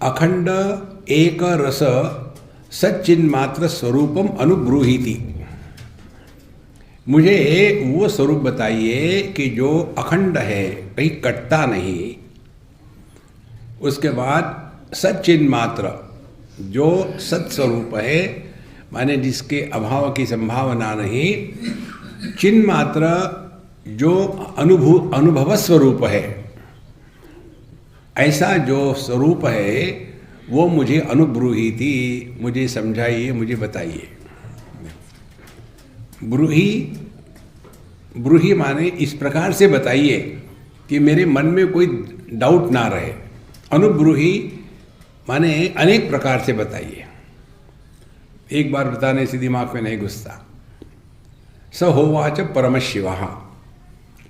अखंड एक रस सच्चिन्मात्र स्वरूपम अनुब्रूहीति। मुझे वो स्वरूप बताइए कि जो अखंड है, कहीं कटता नहीं। उसके बाद सच्चिन्मात्र, जो सत्स्वरूप है, माने जिसके अभाव की संभावना नहीं, चिन्मात्र जो अनुभव स्वरूप है, ऐसा जो स्वरूप है वो मुझे अनुब्रूहीति, मुझे समझाइए, मुझे बताइए। ब्रूही माने इस प्रकार से बताइए कि मेरे मन में कोई डाउट ना रहे। अनुब्रूही माने अनेक प्रकार से बताइए, एक बार बताने से दिमाग में नहीं घुसता। स होवाच परम शिवः,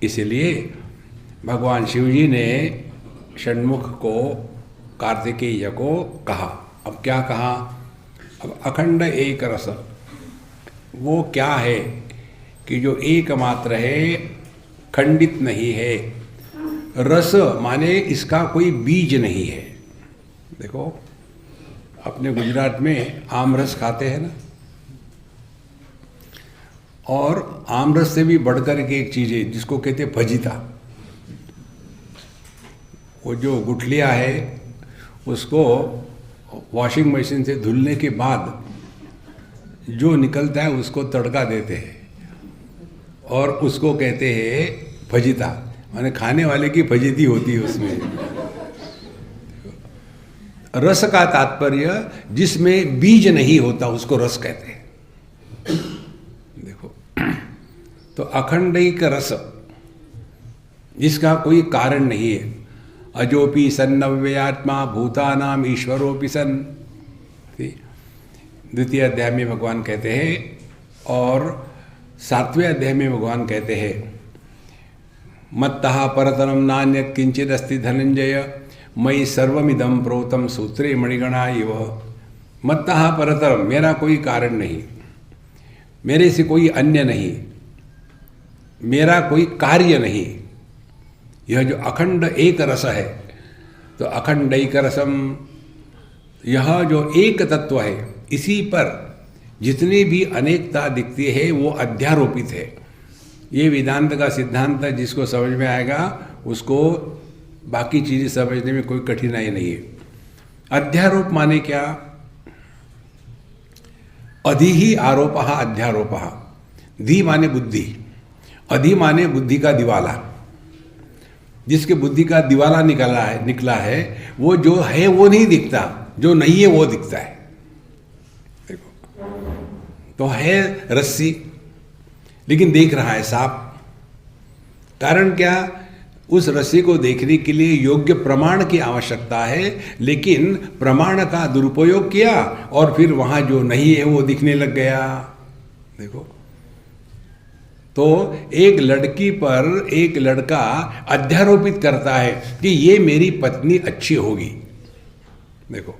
इसलिए भगवान शिव जी ने षण्मुख को, कार्तिकेय को कहा। अब क्या कहा? अब अखंड एक रस, वो क्या है कि जो एकमात्र है, खंडित नहीं है। रस माने इसका कोई बीज नहीं है। देखो अपने गुजरात में आम रस खाते हैं ना, और आम रस से भी बढ़कर के एक चीज़ है जिसको कहते हैं भजिता। वो जो गुठलिया है उसको वॉशिंग मशीन से धुलने के बाद जो निकलता है उसको तड़का देते हैं और उसको कहते हैं भजिता, माने खाने वाले की फजीती होती है उसमें। रस का तात्पर्य जिसमें बीज नहीं होता उसको रस कहते हैं। देखो तो अखंडिक रस जिसका कोई कारण नहीं है। अजोपि सन्नव्ययात्मा भूतानाम ईश्वरोपि सन, द्वितीय अध्याय में भगवान कहते हैं, और 7वें अध्याय में भगवान कहते हैं मत्तः परतरम नान्यत् किंचित् अस्ति धनंजय मयि सर्वमिदं प्रोतम सूत्रे मणिगणा इव। मत्तः परतरम, मेरा कोई कारण नहीं, मेरे से कोई अन्य नहीं, मेरा कोई कार्य नहीं। यह जो अखंड एक रस है, तो अखंड एक रसम, यह जो एक तत्व है, इसी पर जितनी भी अनेकता दिखती है वो अध्यारोपित है। ये वेदांत का सिद्धांत है, जिसको समझ में आएगा उसको बाकी चीजें समझने में कोई कठिनाई नहीं है। अध्यारोप माने क्या? अधि ही आरोपः अध्यारोपः। धी माने बुद्धि, अधि माने बुद्धि का दिवाला। जिसके बुद्धि का दिवाला निकला है वो जो है वो नहीं दिखता, जो नहीं है वो दिखता है। देखो तो है रस्सी, लेकिन देख रहा है सांप। कारण क्या? उस रस्सी को देखने के लिए योग्य प्रमाण की आवश्यकता है, लेकिन प्रमाण का दुरुपयोग किया और फिर वहां जो नहीं है वो दिखने लग गया। देखो तो एक लड़की पर एक लड़का अध्यारोपित करता है कि ये मेरी पत्नी अच्छी होगी। देखो,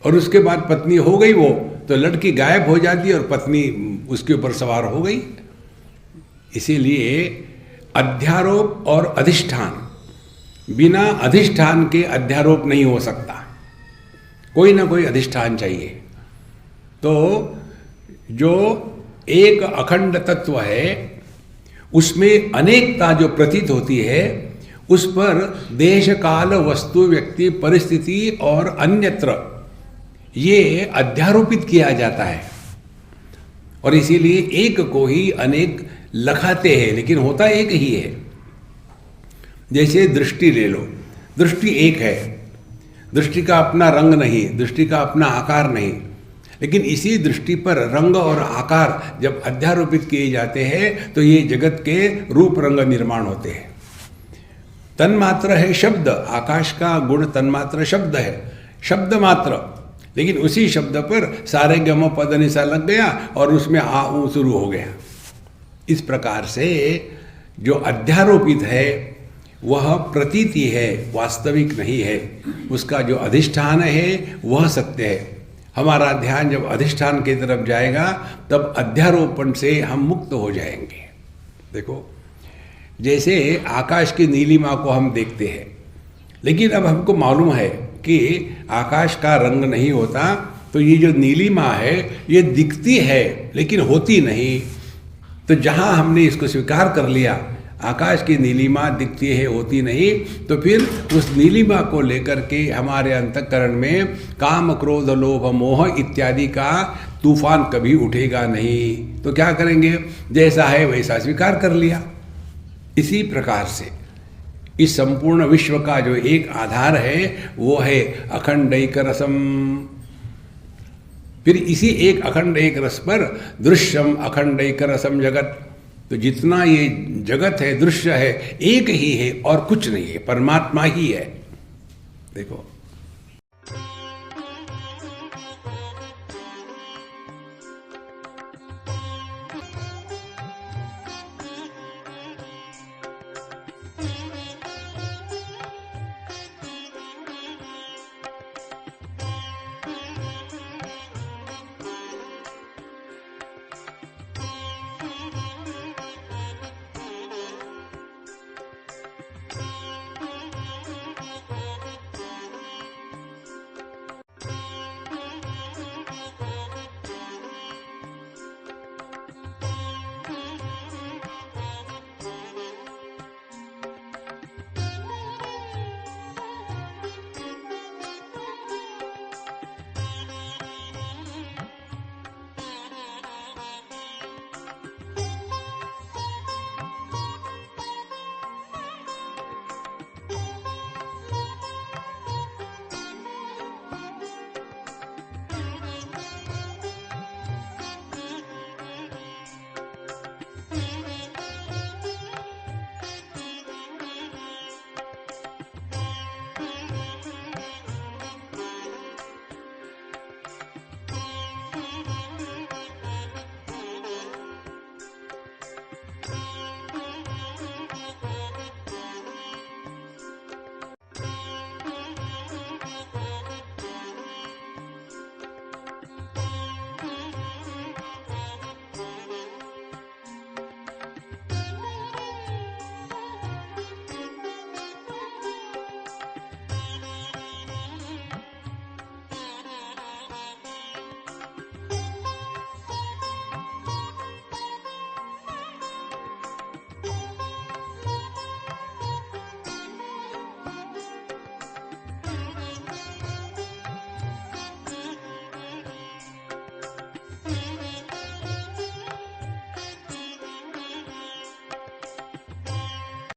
और उसके बाद पत्नी हो गई वो, तो लड़की गायब हो जाती है और पत्नी उसके ऊपर सवार हो गई। इसीलिए अध्यारोप और अधिष्ठान, बिना अधिष्ठान के अध्यारोप नहीं हो सकता, कोई ना कोई अधिष्ठान चाहिए। तो जो एक अखंड तत्व है उसमें अनेकता जो प्रतीत होती है, उस पर देश काल वस्तु व्यक्ति परिस्थिति और अन्यत्र ये अध्यारोपित किया जाता है। और इसीलिए एक को ही अनेक लखाते हैं, लेकिन होता एक ही है। जैसे दृष्टि ले लो, दृष्टि एक है, दृष्टि का अपना रंग नहीं, दृष्टि का अपना आकार नहीं, लेकिन इसी दृष्टि पर रंग और आकार जब अध्यारोपित किए जाते हैं तो ये जगत के रूप रंग निर्माण होते हैं। तन्मात्र है शब्द, आकाश का गुण तन्मात्र शब्द है, शब्द मात्र, लेकिन उसी शब्द पर सारे गम पद निशा लग गया और उसमें आ ऊ शुरू हो गया। इस प्रकार से जो अध्यारोपित है वह प्रतीति है, वास्तविक नहीं है। उसका जो अधिष्ठान है वह सत्य है। हमारा ध्यान जब अधिष्ठान की तरफ जाएगा तब अध्यारोपण से हम मुक्त हो जाएंगे। देखो जैसे आकाश की नीलिमा को हम देखते हैं, लेकिन अब हमको मालूम है कि आकाश का रंग नहीं होता, तो ये जो नीलिमा है ये दिखती है लेकिन होती नहीं। तो जहाँ हमने इसको स्वीकार कर लिया, आकाश की नीलिमा दिखती है होती नहीं, तो फिर उस नीलिमा को लेकर के हमारे अंतःकरण में काम क्रोध लोभ मोह इत्यादि का तूफान कभी उठेगा नहीं। तो क्या करेंगे, जैसा है वैसा स्वीकार कर लिया। इसी प्रकार से इस संपूर्ण विश्व का जो एक आधार है वो है अखंडैक रसम। फिर इसी एक अखंड एक रस पर दृश्यम अखंडैक रसम जगत। तो जितना ये जगत है, दृश्य है, एक ही है और कुछ नहीं है, परमात्मा ही है। देखो